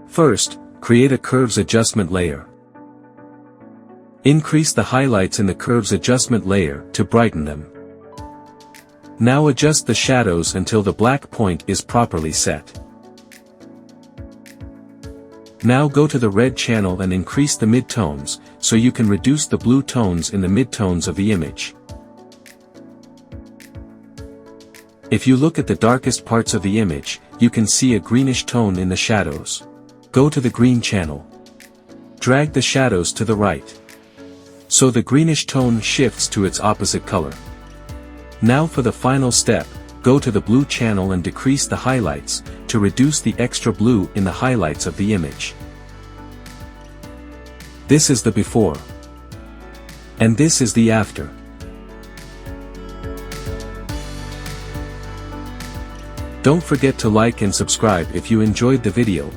First, create a curves adjustment layer. Increase the highlights in the curves adjustment layer to brighten them. Now adjust the shadows until the black point is properly set. Now go to the red channel and increase the midtones, so you can reduce the blue tones in the midtones of the image. If you look at the darkest parts of the image, you can see a greenish tone in the shadows. Go to the green channel. Drag the shadows to the right, so the greenish tone shifts to its opposite color. Now for the final step, go to the blue channel and decrease the highlights, to reduce the extra blue in the highlights of the image. This is the before. And this is the after. Don't forget to like and subscribe if you enjoyed the video.